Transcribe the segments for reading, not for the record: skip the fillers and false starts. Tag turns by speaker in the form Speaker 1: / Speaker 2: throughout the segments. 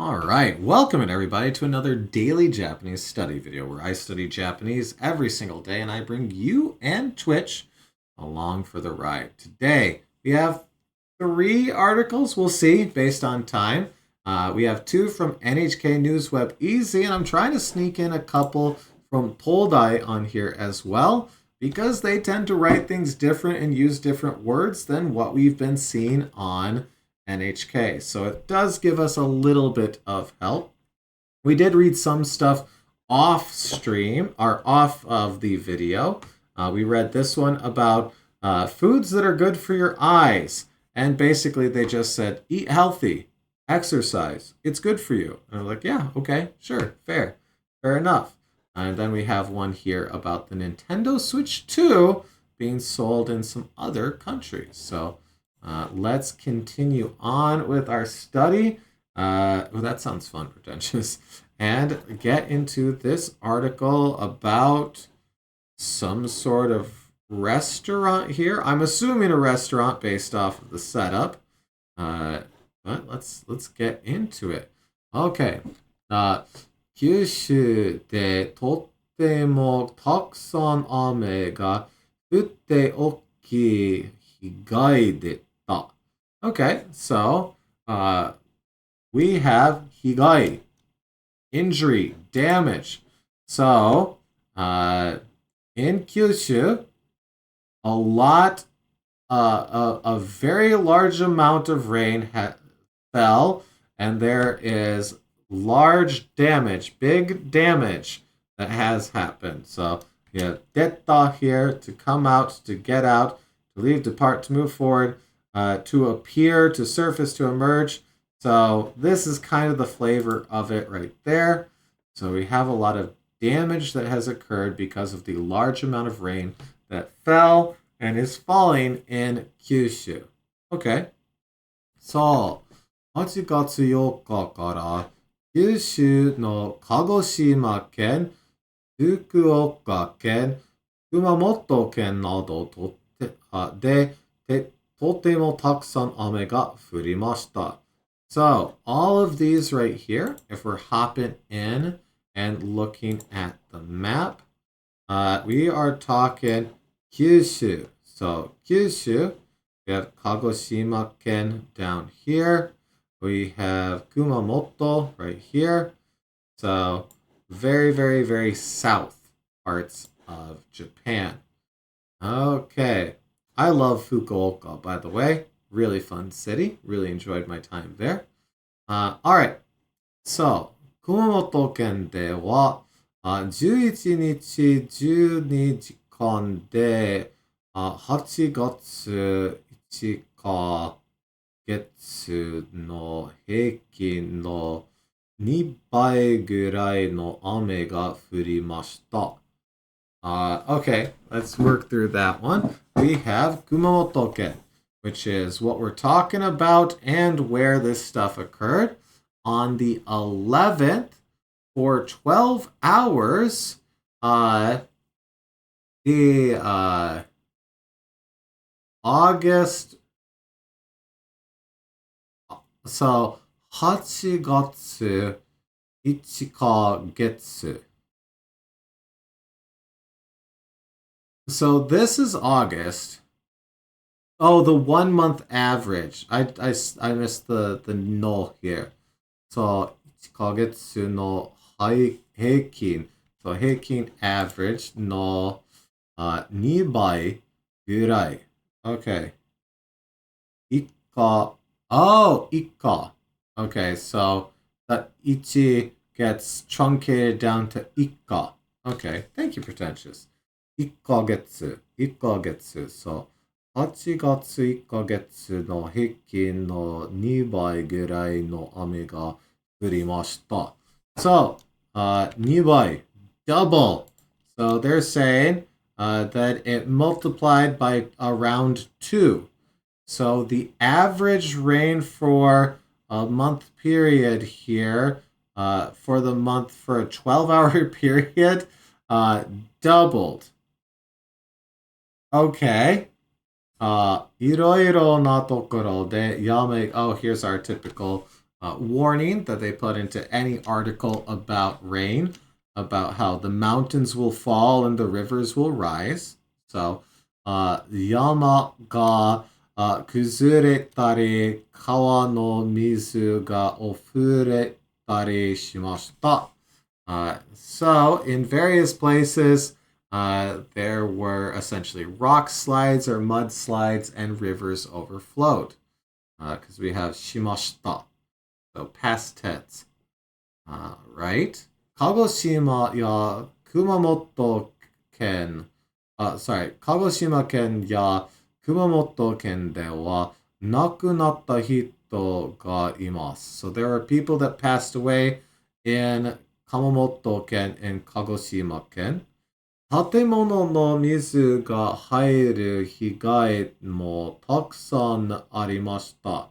Speaker 1: All right, welcome everybody to another daily Japanese study video where I study Japanese every single day and I bring you and Twitch along for the ride. Today we have three articles we'll see based on time. We have two from NHK News Web Easy, and I'm trying to sneak in a couple from Toldai on here as well because they tend to write things different and use different words than what we've been seeing on NHK. So it does give us a little bit of help. We did read some stuff off stream or off of the video. We read this one about foods that are good for your eyes. And basically they just said, eat healthy, exercise, it's good for you. And I'm like, yeah, okay, sure, fair enough. And then we have one here about the Nintendo Switch 2 being sold in some other countries. So let's continue on with our study. Oh, that sounds fun, pretentious. And get into this article about some sort of restaurant here. I'm assuming a restaurant based off of the setup. But let's get into it. Okay. 九州でとってもたくさん雨が降って大きい被害出た。Okay, so we have higai, injury, damage. So in Kyushu, a very large amount of rain fell, and there is large damage, big damage that has happened. So you have detta here, to come out, to get out, to leave, depart, to move forward, to appear, to surface, to emerge. So this is kind of the flavor of it right there. So we have a lot of damage that has occurred because of the large amount of rain that fell and is falling in Kyushu. Okay. So 8月4日から九州の鹿児島県、福岡県、熊本県などとてもたくさん雨が降りました。So, all of these right here, if we're hopping in and looking at the map, we are talking Kyushu. So, Kyushu, we have Kagoshima Ken down here. We have Kumamoto right here. So, very, very, very south parts of Japan. Okay. I love Fukuoka, by the way. Really fun city. Really enjoyed my time there. All right. So, 熊本県では11日12時間で8月5日月の平均の2倍ぐらいの雨が降りました。Okay, let's work through that one. We have Kumamoto Ken, which is what we're talking about and where this stuff occurred. On the 11th, for 12 hours, the August, so 8月1ヶ月. So this is August. Oh, the 1 month average. I missed the no here. So 1ヶ月の平均. So 平均 average の2倍ぐらい. Okay. 1個. Oh, 1個. Okay, so that 1 gets truncated down to 1個. Okay, thank you, pretentious. 1ヶ月. So 8月1ヶ月の平均の2倍ぐらいの雨が降りました。So, 2倍, double. So they're saying that it multiplied by around 2. So the average rain for a month period here, for the month for a 12-hour period, doubled. Okay. いろいろなところで雨. Oh, here's our typical warning that they put into any article about rain, about how the mountains will fall and the rivers will rise. So, yama ga kuzuretari, kawa no mizu ga ofuretari shimashita. So, in various places, there were essentially rock slides or mudslides and rivers overflowed. Because we have shimashita, so past tense. Right? Kagoshima ya Kumamoto ken, Kagoshima ken ya Kumamoto ken de wa nakunatta hito ga imasu. So there are people that passed away in Kumamoto ken and Kagoshima ken. 建物の水が入る被害もたくさんありました。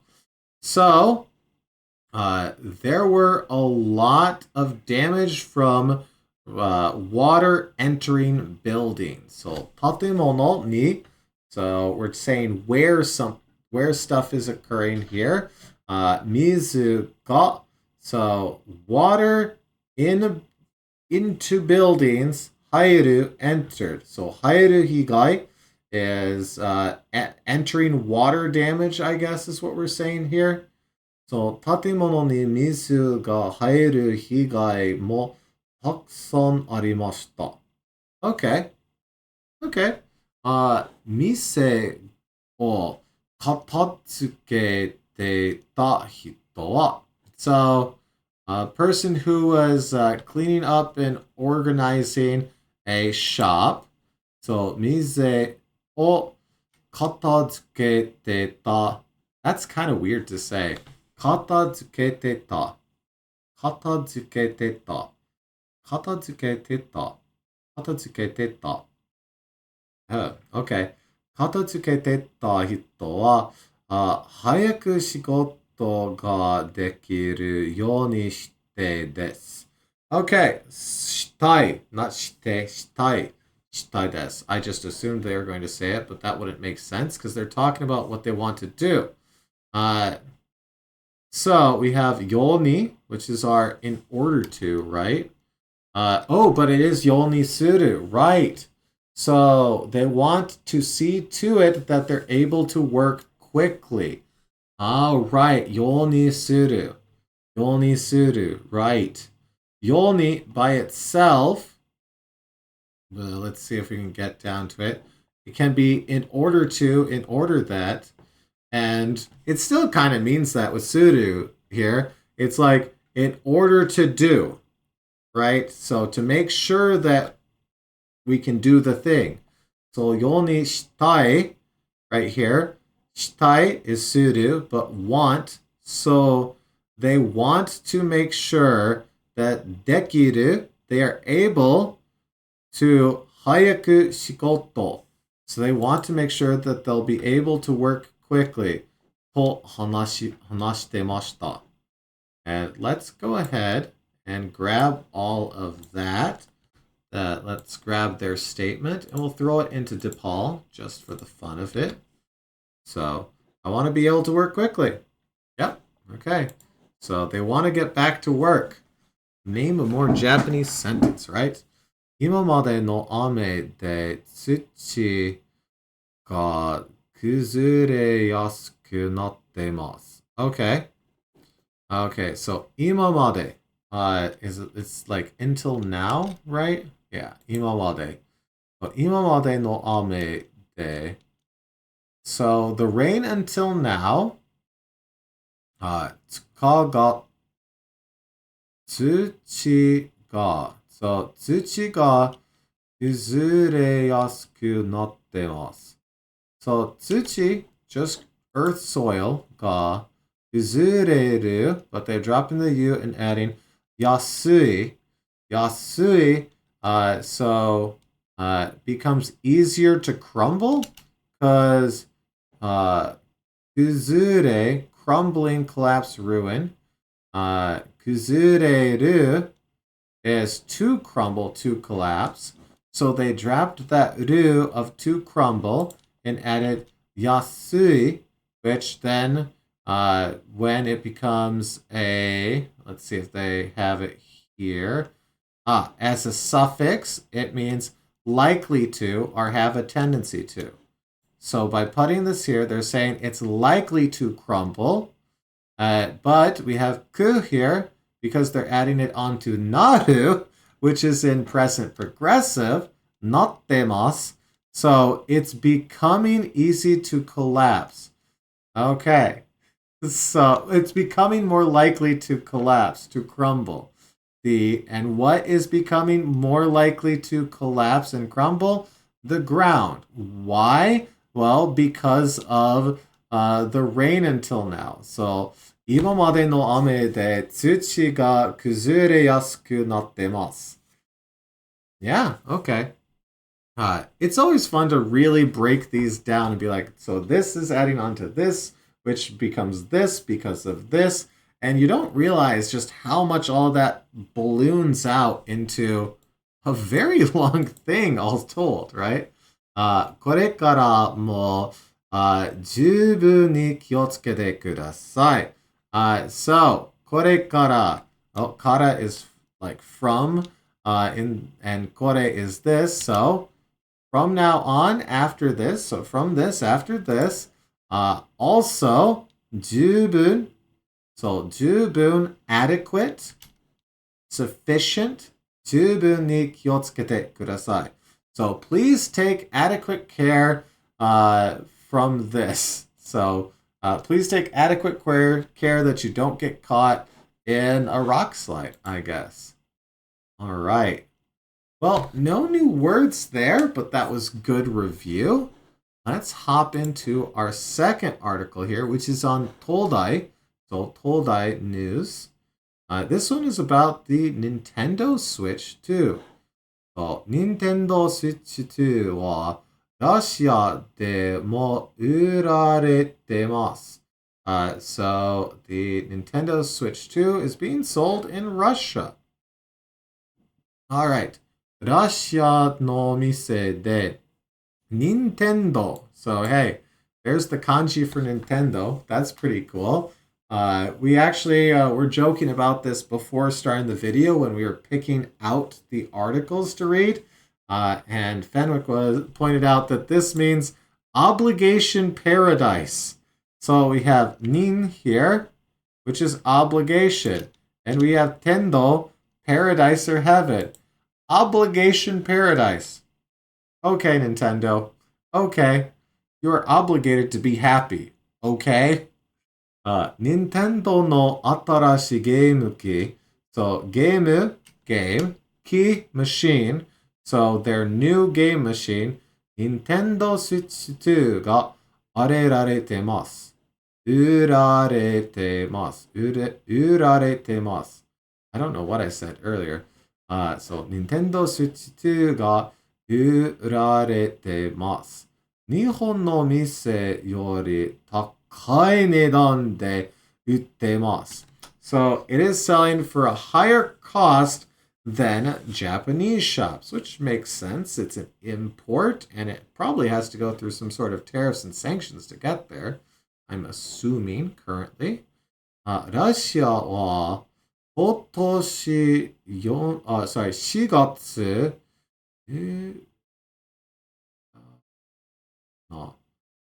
Speaker 1: So, there were a lot of damage from water entering buildings. So, 建物に, so we're saying where stuff is occurring here. 水が, so water into buildings. 入る entered. So 入る被害 is entering water damage, I guess is what we're saying here. So 建物に水が入る被害もたくさんありました。Okay. Okay. 店を片付けてた人は So a person who was cleaning up and organizing a shop. So, 店を片付けてた. That's kind of weird to say. 片付けてた. 片付けてた. 片付けてた. 片付けてた. Oh, okay. 片付けてた人は、早く仕事ができるようにしてです。Okay, したい, not して, したい. したいです. I just assumed they were going to say it, but that wouldn't make sense because they're talking about what they want to do. So we have yoni, which is our in order to, right? But it is yoni suru, right? So they want to see to it that they're able to work quickly. All right, yoni suru. Yoni suru, right. Yoni by itself, let's see if we can get down to it. It can be in order to, in order that, and it still kind of means that with suru here. It's like in order to do, right? So to make sure that we can do the thing. So yoni shitai, right here. Shitai is suru, but want. So they want to make sure that dekiru, they are able to hayaku shikoto. So they want to make sure that they'll be able to work quickly. To hanashite And let's go ahead and grab all of that. Let's grab their statement and we'll throw it into DePaul just for the fun of it. So I want to be able to work quickly. Yep. Okay. So they want to get back to work. Name a more Japanese sentence, right? 今までの雨で土が崩れやすくなってます. Okay. Okay, so 今まで it's like until now, right? Yeah, 今まで. But 今までの雨で So the rain until now 土が So 土が崩れやすくなってます. So 土, just earth soil が kuzureru, but they're dropping the u and adding yasui. Yasui, so becomes easier to crumble because kuzure, crumbling, collapse, ruin. Kuzureru is to crumble, to collapse. So they dropped that ru of to crumble and added yasui, which then when it becomes a, let's see if they have it here. As a suffix, it means likely to or have a tendency to. So by putting this here, they're saying it's likely to crumble. But we have ku here because they're adding it onto naru, which is in present progressive, nattemasu. So it's becoming easy to collapse. Okay. So it's becoming more likely to collapse, to crumble. And what is becoming more likely to collapse and crumble? The ground. Why? Well, because of the rain until now. So 今までの雨で土が崩れやすくなってます。Yeah, okay. It's always fun to really break these down and be like, so this is adding on to this, which becomes this because of this. And you don't realize just how much all of that balloons out into a very long thing, all told, right? これからも、十分に気をつけてください。So, これから、oh, kara is like from, and kore is this, so from now on, after this, so from this, after this, also, 十分, so 十分, adequate, sufficient, 十分に気をつけてください. So please take adequate care from this. So please take adequate care that you don't get caught in a rock slide, I guess. All right. Well, no new words there, but that was good review. Let's hop into our second article here, which is on Toldai. So Toldai News. This one is about the Nintendo Switch 2. So, Nintendo Switch 2はロシアでも売られてます。So, the Nintendo Switch 2 is being sold in Russia. All right. ロシアの店で Nintendo. So, hey, there's the kanji for Nintendo. That's pretty cool. We actually were joking about this before starting the video when we were picking out the articles to read. And Fenwick pointed out that this means obligation paradise. So we have nin here, which is obligation. And we have tendo, paradise or heaven. Obligation paradise. Okay, Nintendo. Okay. You are obligated to be happy. Okay? Nintendo の新しいゲーム機. So, game, key, machine. So, their new game machine, Nintendo Switch 2が売られてます。売られてます。売られてます。I don't know what I said earlier. So, Nintendo Switch 2が売られてます。日本の店より高い値段で売ってます。So it is selling for a higher cost than Japanese shops, which makes sense. It's an import, and it probably has to go through some sort of tariffs and sanctions to get there. I'm assuming currently. ロシアは今年4月、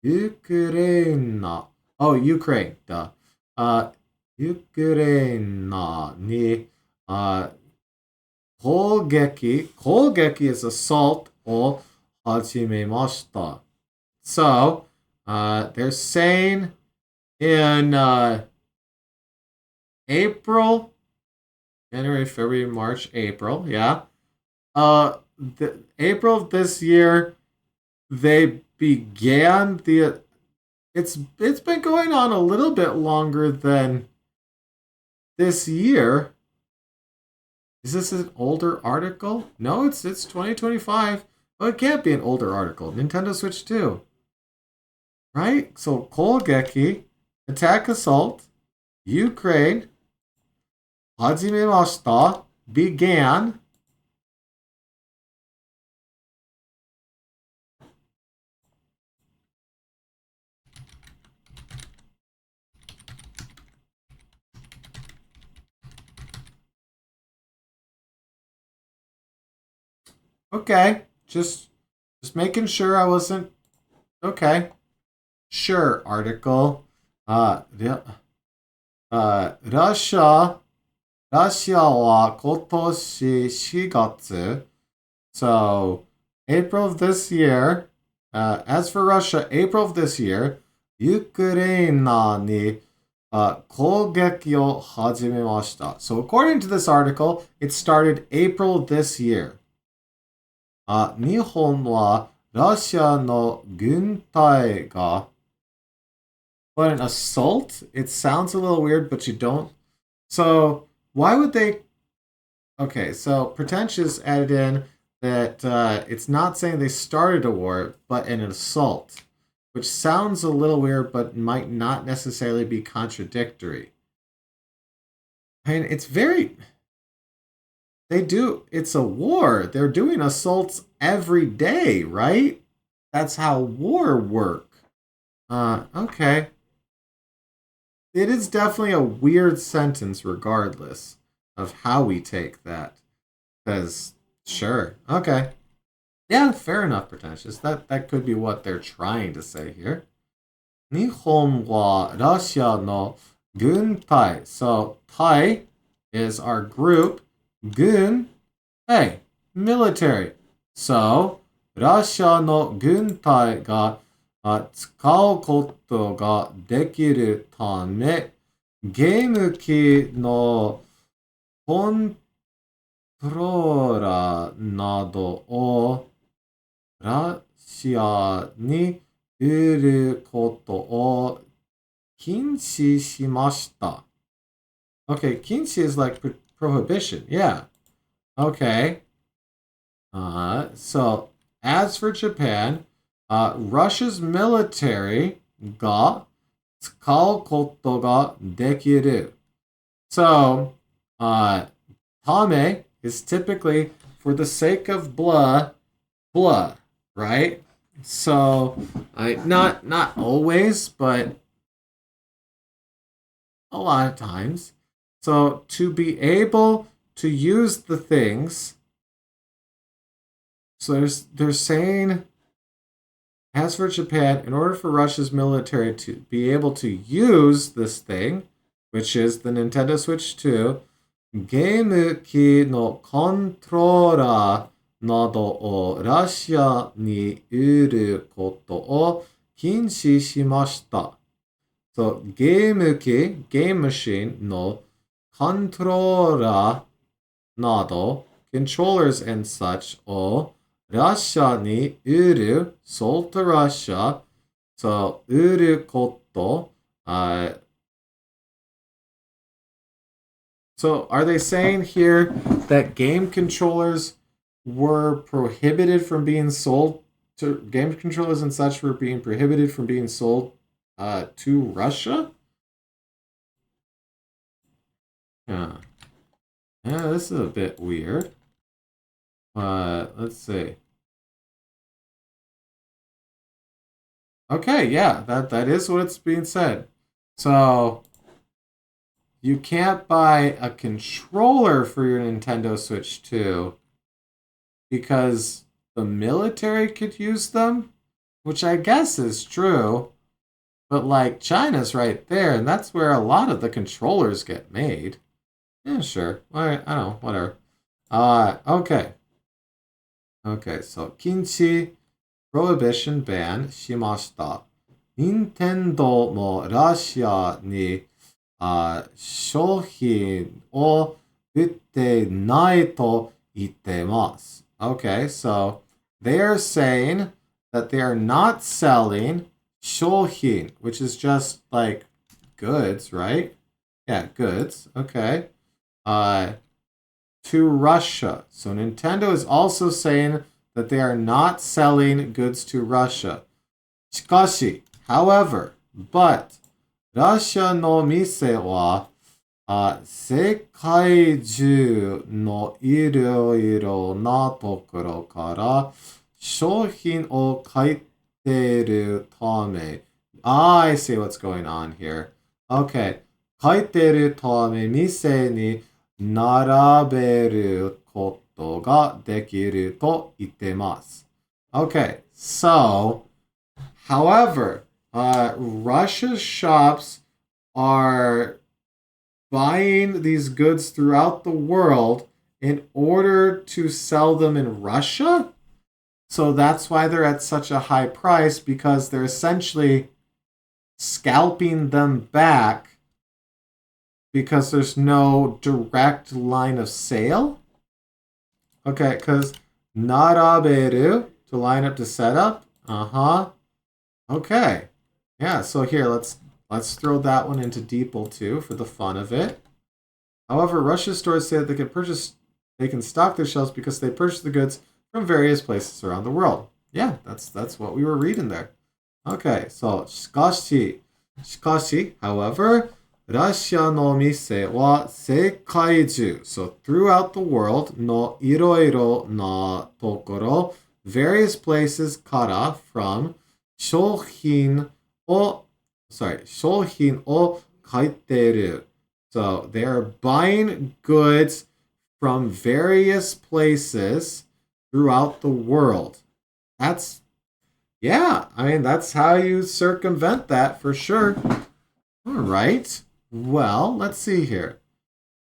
Speaker 1: Ukraine. Oh, Ukraine. Duh. Ukraine に、攻撃is assault を始めました。So, they're saying in April, January, February, March, April, yeah. April of this year, they began it's been going on a little bit longer than this year. Is this an older article? No, it's 2025. Well, it can't be an older article. Nintendo Switch 2. Right? So Kogeki, attack assault, Ukraine, Hajimemashita, began. Okay. Just making sure I wasn't okay. Sure, article. Yeah. ラシアは今年4月 so April of this year, as for Russia, April of this year, ウクライナに攻撃を始めました. So according to this article, it started April this year. 日本はロシアの軍隊が but an assault? It sounds a little weird, but you don't. So why would they? Okay, so pretentious added in that it's not saying they started a war, but an assault, which sounds a little weird, but might not necessarily be contradictory. I mean, it's very. They do. It's a war. They're doing assaults every day, right? That's how war work. Okay. It is definitely a weird sentence, regardless of how we take that. Because, sure, okay. Yeah, fair enough, pretentious. That could be what they're trying to say here. 日本はロシアの軍隊. So, Tai is our group. Gun, hey, military. So, ロシアの軍隊が使うことができるため、ゲーム機のコントローラーなどをロシアに売ることを禁止しました。Okay, 禁止 is like prohibition. Yeah. Okay. So, as for Japan, Russia's military が使うことができる. So, tame is typically for the sake of blah, right? So, not always, but a lot of times. So, to be able to use the things, so they're saying, as for Japan, in order for Russia's military to be able to use this thing, which is the Nintendo Switch 2, ゲーム機のコントローラーなどをロシアに売ることを禁止しました。So, ゲーム機、ゲームマシンのコントローラーなど、controllers and such をロシアに売る、sold to Russia, so 売ること、So are they saying here that game controllers were prohibited from being sold to game controllers and such were being prohibited from being sold to Russia? Yeah. Yeah, this is a bit weird. Let's see. Okay, yeah, that is what it's being said. So you can't buy a controller for your Nintendo Switch 2 because the military could use them, which I guess is true. But like China's right there, and that's where a lot of the controllers get made. Yeah, sure. All right, I don't know, whatever. Okay. Okay, so Kinchi prohibition ban しました。任天堂もロシアに商品を売ってないと言ってます。Okay, so they are saying that they are not selling 商品, which is just like goods, right? Yeah, goods. Okay. To Russia. So Nintendo is also saying that they are not selling goods to Russia. しかし, however, but ロシアの店は世界中のいろいろなところから商品を買っているため I see what's going on here. Okay. 買っているため店に並べるこことができると言ってます。Okay, so, however, Russia's shops are buying these goods throughout the world in order to sell them in Russia. So that's why they're at such a high price, because they're essentially scalping them back because there's no direct line of sale. Okay, because naraberu, to line up to set up. Okay. Yeah, so here, let's throw that one into DeepL too for the fun of it. However, Russia's stores say that they can stock their shelves because they purchase the goods from various places around the world. Yeah, that's what we were reading there. Okay, so shikashi, however, Russia no mise wa seikaiju, so throughout the world, no iroiro na tokoro, various places kara from shohin o kaiteru. So they are buying goods from various places throughout the world. That's how you circumvent that for sure. All right. Well, let's see here.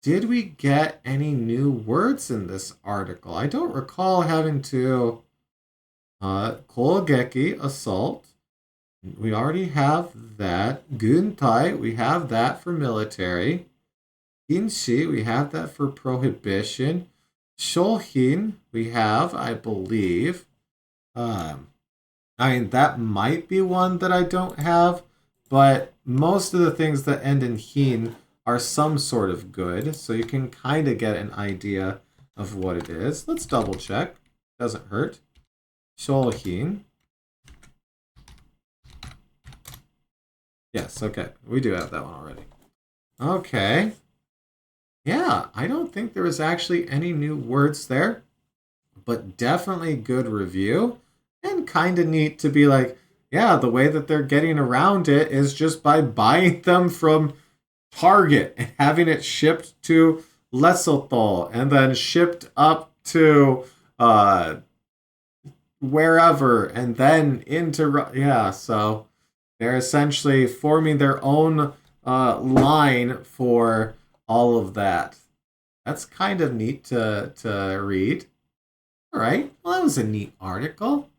Speaker 1: Did we get any new words in this article? I don't recall having to Kogeki, assault. We already have that. Guntai, we have that for military. Kinshi, we have that for prohibition. Shohin, we have, I believe. That might be one that I don't have, but most of the things that end in hin are some sort of good, so you can kind of get an idea of what it is. Let's double check. Doesn't hurt. Shohin. Yes, okay. We do have that one already. Okay. Yeah, I don't think there was actually any new words there, but definitely good review and kind of neat to be like, yeah, the way that they're getting around it is just by buying them from Target and having it shipped to Lesotho and then shipped up to wherever and then into, yeah, so they're essentially forming their own line for all of that. That's kind of neat to read. All right, well, that was a neat article.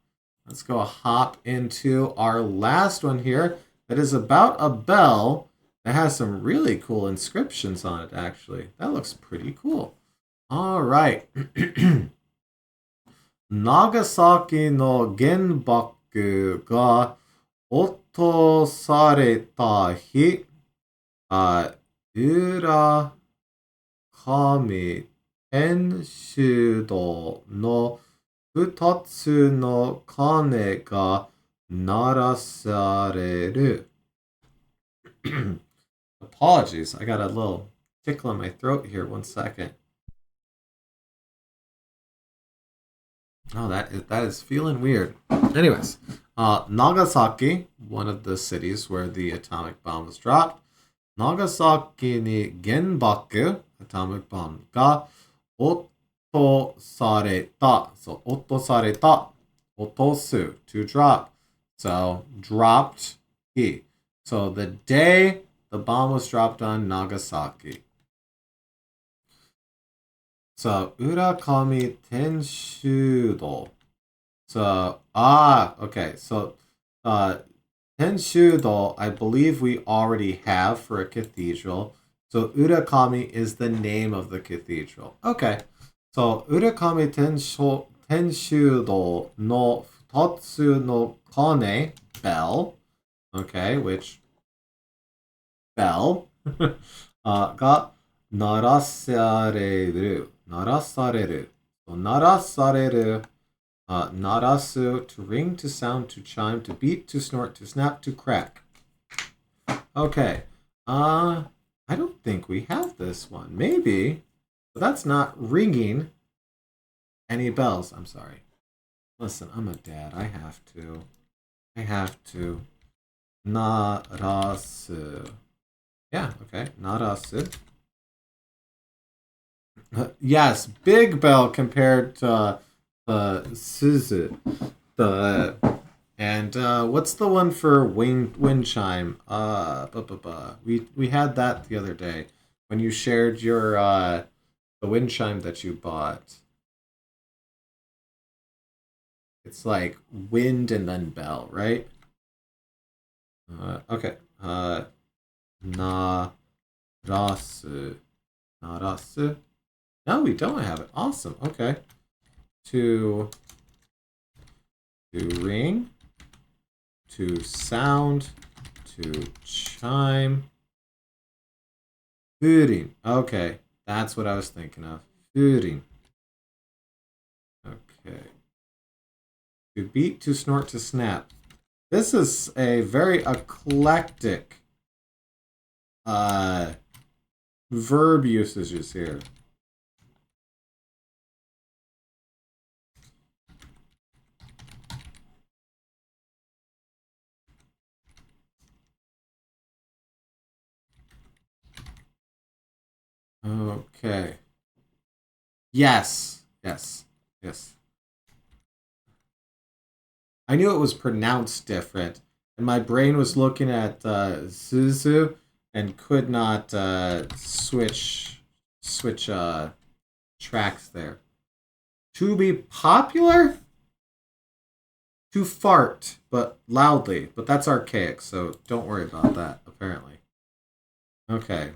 Speaker 1: Let's go hop into our last one here that is about a bell that has some really cool inscriptions on it, actually. That looks pretty cool. All right. Nagasaki no genbaku ga otosareta hi, ura kami tenshudo no 2つの鐘が鳴らされる. Apologies, I got a little tickle in my throat here. 1 second. Oh, that is feeling weird. Anyways, Nagasaki, one of the cities where the atomic bomb was dropped. Nagasaki ni genbaku, atomic bomb, ga otosareta. So otosareta, otosu, to drop. So dropped hi. So the day the bomb was dropped on Nagasaki. So urakami tenshudo. So okay. So tenshudo, I believe we already have for a cathedral. So urakami is the name of the cathedral. Okay. So urakami tenshudo no futatsu no kane, bell. Okay, which bell ga narasareru. Narasareru. So narasareru. Narasu, to ring, to sound, to chime, to beat, to snort, to snap, to crack. Okay. I don't think we have this one. Maybe. But that's not ringing any bells. I'm sorry. Listen, I'm a dad. I have to. Narasu. Yeah, okay. Narasu. Yes, big bell compared to Suzu. The and what's the one for wind chime? We had that the other day when you shared your the wind chime that you bought. It's like wind and then bell, right? Okay. Na rasu. Narasu. No, we don't have it. Awesome. Okay. To ring, to sound, to chime. Furin. Okay. That's what I was thinking of. Furin. Okay. To beat, to snort, to snap. This is a very eclectic verb usages here. Okay. Yes. Yes. Yes. I knew it was pronounced different, and my brain was looking at Suzu and could not switch tracks there. To be popular, to fart, but loudly. But that's archaic, so don't worry about that. Apparently, okay.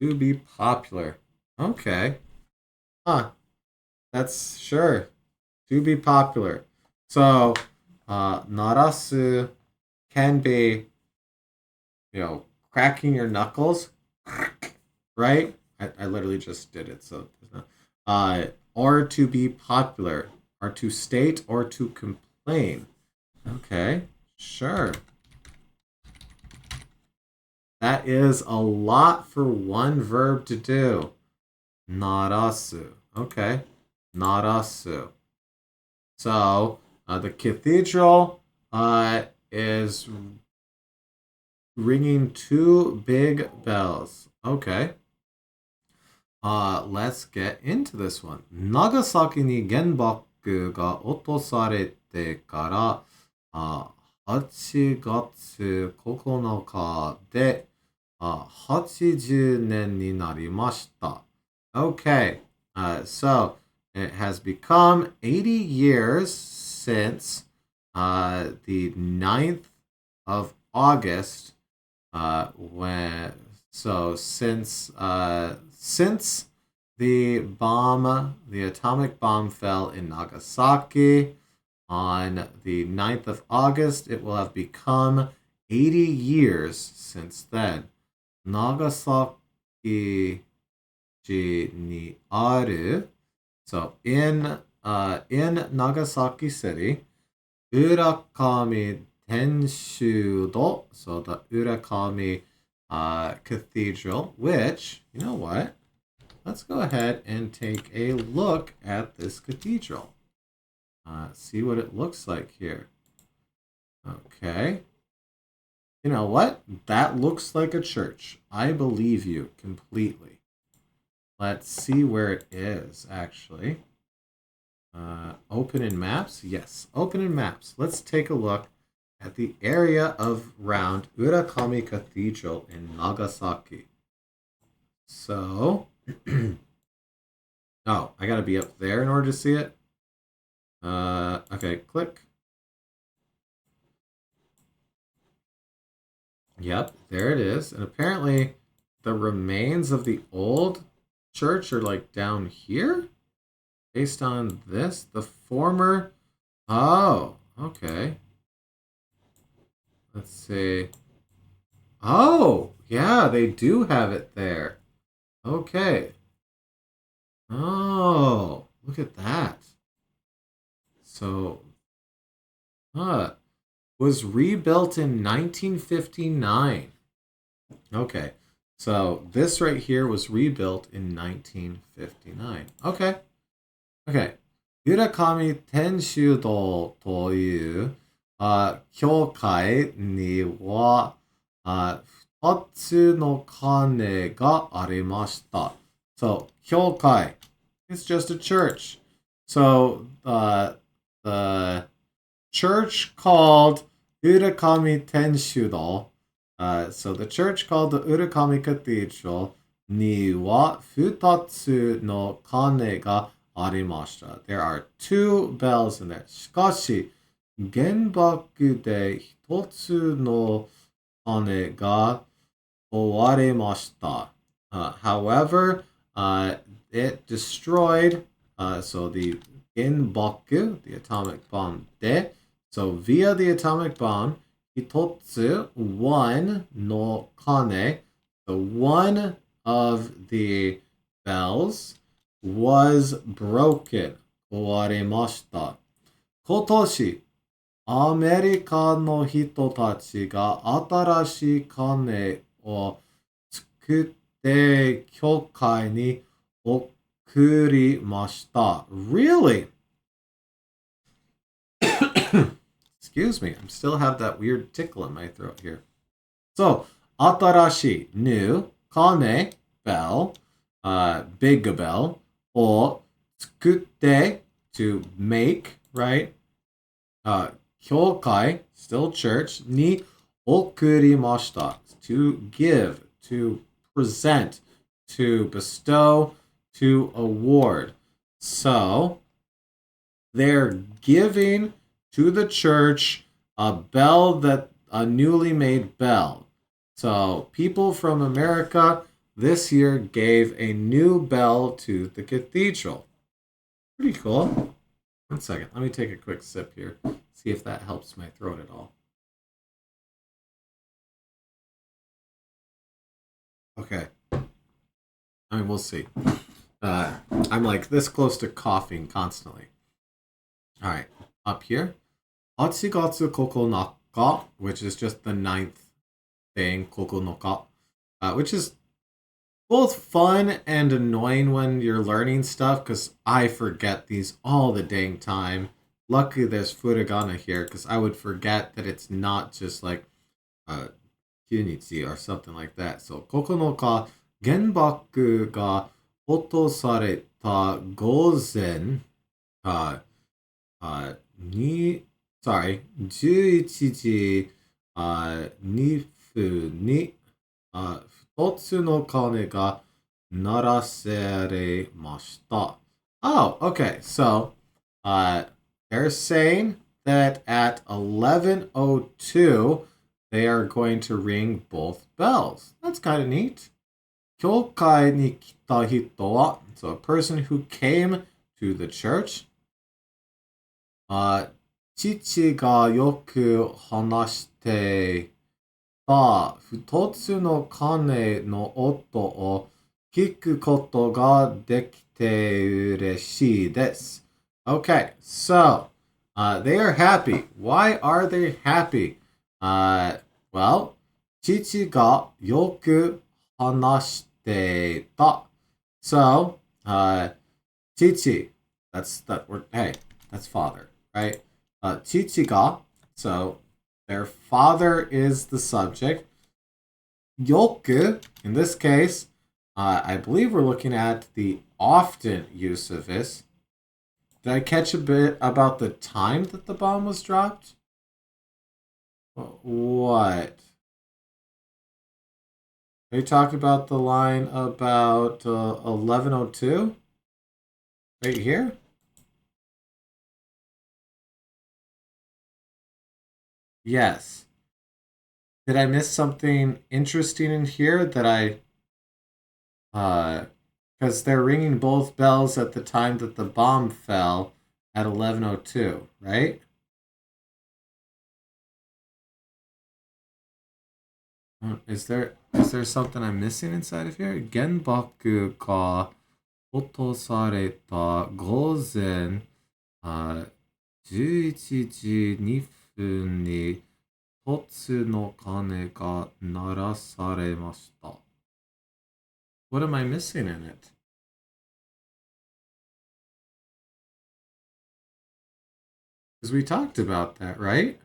Speaker 1: To be popular, okay. Huh? That's sure. To be popular. So, narasu can be, cracking your knuckles, right? I literally just did it, so or to be popular, or to state, or to complain. Okay, sure. That is a lot for one verb to do. Narasu. Okay, narasu. So the cathedral is ringing two big bells. Okay. Let's get into this one. 長崎に原爆が落とされてから8月9日で80年になりました。Okay, so it has become 80 years since the 9th of August when so since the atomic bomb fell in Nagasaki on the 9th of August, it will have become 80 years since then. Nagasaki ni aru. So in Nagasaki City, Urakami Tenshudo, so the Urakami Cathedral, which, you know what? Let's go ahead and take a look at this cathedral. See what it looks like here. Okay. You know what? That looks like a church. I believe you completely. Let's see where it is, actually. Open in maps? Yes, open in maps. Let's take a look at the area of round Urakami Cathedral in Nagasaki. So, oh, I gotta be up there in order to see it. Okay, click. Yep, there it is. And apparently, the remains of the old church are like down here. Based on this, the former. Oh, okay. Let's see. Oh, yeah, they do have it there. Okay. Oh, look at that. So, was rebuilt in 1959. Okay. So, this right here was rebuilt in 1959. Okay. Okay. ユラカミ天主堂という教会には tatsu no kane ga arimashita. So, hyokai, it's just a church. So, the church called Urakami Tenshudo, so the church called the Urakami Cathedral, ni wa futatsu no kane ga arimashita. There are two bells in there. Shikashi, genbaku de hitotsu no kane ga owaremashita. However, it destroyed, so the genbaku, the atomic bomb, de, so via the atomic bomb, hitotsu, one, no kane, the one of the bells was broken. Owaremashita. Kotoshi, アメリカの人たちが新しい鐘を作って教会に送りました。Really? Excuse me, I still have that weird tickle in my throat here. So, 新しい new, 鐘 bell, big bell, を作って to make, right? 教会 still church に送りました to give, to present, to bestow, to award. So, they're giving to the church a bell, that a newly made bell. So people from America this year gave a new bell to the cathedral. Pretty cool. One second, let me take a quick sip here, see if that helps my throat at all. Okay. I mean, we'll see. I'm like this close to coughing constantly. All right, up here. Achigatsu kokonaka, which is just the ninth thing, kokonoka, which is both fun and annoying when you're learning stuff, because I forget these all the dang time. Luckily, there's furigana here, because I would forget that it's not just like kyunichi or something like that. So, kokonoka, genbaku ga otosareta gozen, ni, sorry, 11時、2分に、2つの鐘が鳴らされました。Oh, okay. So, they're saying that at 11:02, they are going to ring both bells. That's kind of neat. 教会に来た人は, so a person who came to the church, 父がよく話してた二つの鐘の音を聞くことができて嬉しいです。Okay, so they are happy. Why are they happy? Well, 父がよく話してた. So, 父, that's that word. Hey, that's father, right? 父が, so their father is the subject. Yoku, in this case, I believe we're looking at the often use of this. Did I catch a bit about the time that the bomb was dropped? What? They talked about the line about 11:02? Right here? Yes. Did I miss something interesting in here that because they're ringing both bells at the time that the bomb fell at 11:02, right? Is there something I'm missing inside of here? Genbaku ga otosareta gozen 11時2分に一つの鐘が鳴らされました。What am I missing in it? Because we talked about that, right?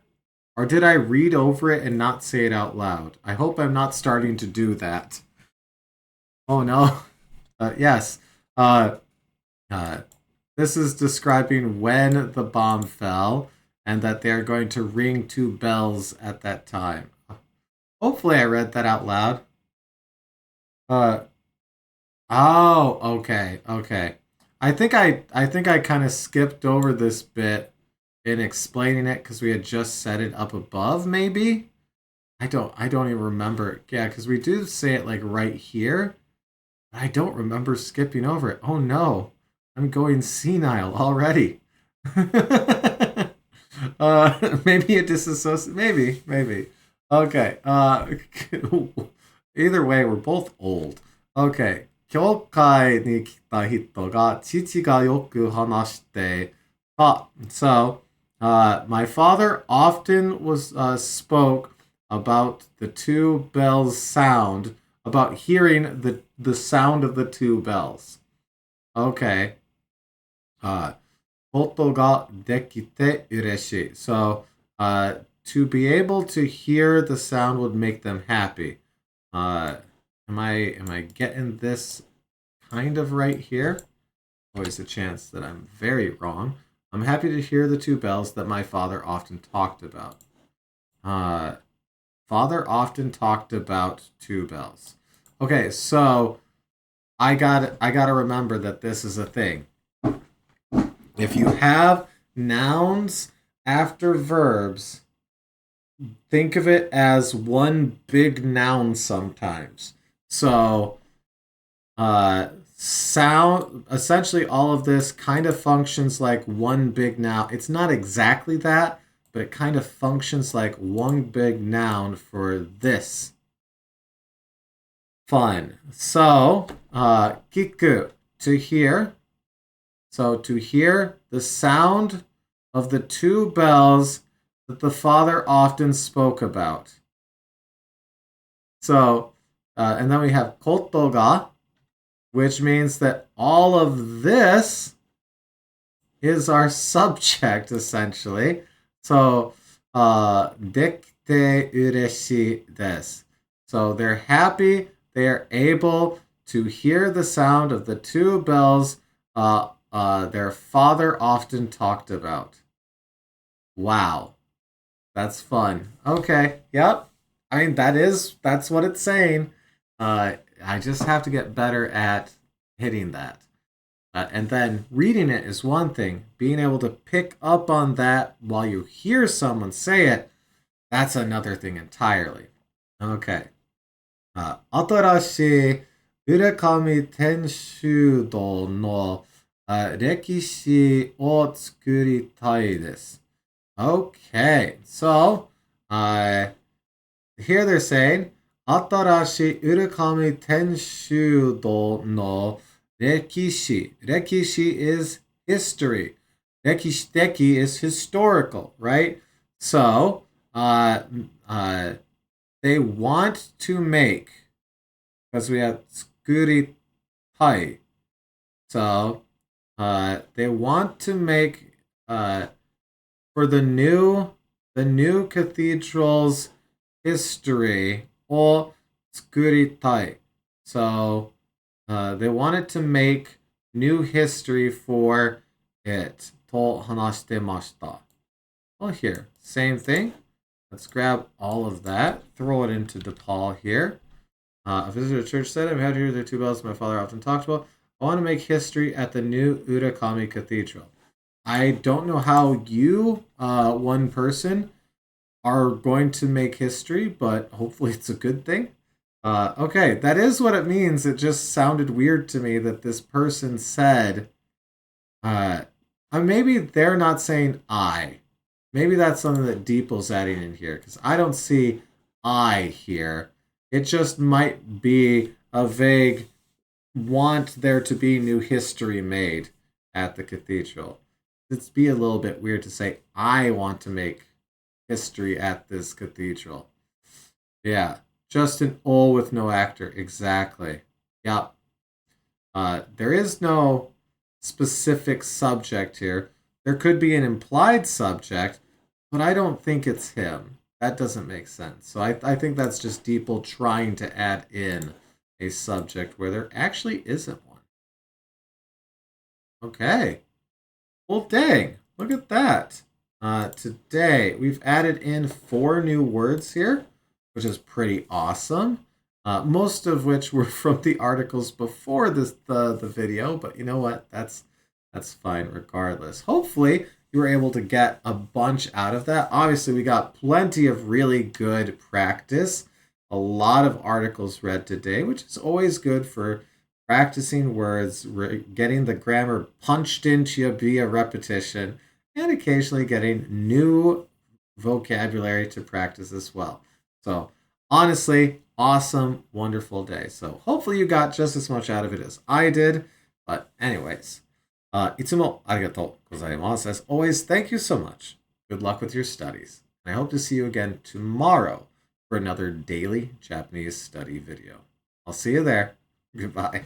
Speaker 1: Or did I read over it and not say it out loud? I hope I'm not starting to do that. Oh no. Yes. Uh, uh, this is describing when the bomb fell and that they're going to ring two bells at that time. Hopefully, I read that out loud. Uh, oh, okay, okay. I think I kind of skipped over this bit in explaining it because we had just set it up above, maybe. I don't even remember. Yeah, because we do say it like right here. But I don't remember skipping over it. Oh no, I'm going senile already. Maybe it disassociates. Maybe. Okay. Either way, we're both old. Okay. 教会に来た人が父がよく話してた. So, my father often spoke about the two bells sound, about hearing the sound of the two bells. Okay. ことができて嬉しい. So, to be able to hear the sound would make them happy. Am I getting this kind of right here? Always a chance that I'm very wrong. I'm happy to hear the two bells that my father often talked about. Father often talked about two bells. Okay, so I gotta remember that this is a thing. If you have nouns after verbs, think of it as one big noun sometimes. So, sound, essentially all of this kind of functions like one big noun. It's not exactly that, but it kind of functions like one big noun for this. Fun. So, kiku, to hear. So, to hear the sound of the two bells that the father often spoke about. So, and then we have koto ga, which means that all of this is our subject, essentially. So, dekite ureshi desu. So, they're happy, they are able to hear the sound of the two bells their father often talked about. Wow. That's fun. Okay. Yep. I mean, that's what it's saying. I just have to get better at hitting that. And then reading it is one thing. Being able to pick up on that while you hear someone say it, that's another thing entirely. Okay. 新しい浦上天主堂の歴史を作りたいです。Okay, so here they're saying 新しい浦上天主堂の歴史. Rekishi is history. Rekishiteki is historical, right? So, they want to make, because we have tsukuritai. So, they want to make for the new cathedral's history or tsukuritai. So, they wanted to make new history for it. To hanashite Well, here, same thing. Let's grab all of that, throw it into DePaul here. A visitor to church said, I'm happy to hear the two bells my father often talked about. I want to make history at the new Urakami Cathedral. I don't know how you, one person, are going to make history, but hopefully it's a good thing. Okay, that is what it means. It just sounded weird to me that this person said, maybe they're not saying I. Maybe that's something that Deeple's adding in here, because I don't see I here. It just might be a vague want there to be new history made at the cathedral. It'd be a little bit weird to say, I want to make history at this cathedral. Yeah, just an O with no actor. Exactly. Yep. There is no specific subject here. There could be an implied subject, but I don't think it's him. That doesn't make sense. So I think that's just people trying to add in a subject where there actually isn't one. Okay. Well, dang. Look at that. Today, we've added in 4 new words here, which is pretty awesome. Most of which were from the articles before the video, but you know what? That's fine regardless. Hopefully, you were able to get a bunch out of that. Obviously, we got plenty of really good practice. A lot of articles read today, which is always good for practicing words, getting the grammar punched into you via repetition, and occasionally getting new vocabulary to practice as well. So, honestly, awesome, wonderful day. So, hopefully, you got just as much out of it as I did. But, anyways, いつもありがとうございます. As always, thank you so much. Good luck with your studies. And I hope to see you again tomorrow for another daily Japanese study video. I'll see you there. Goodbye.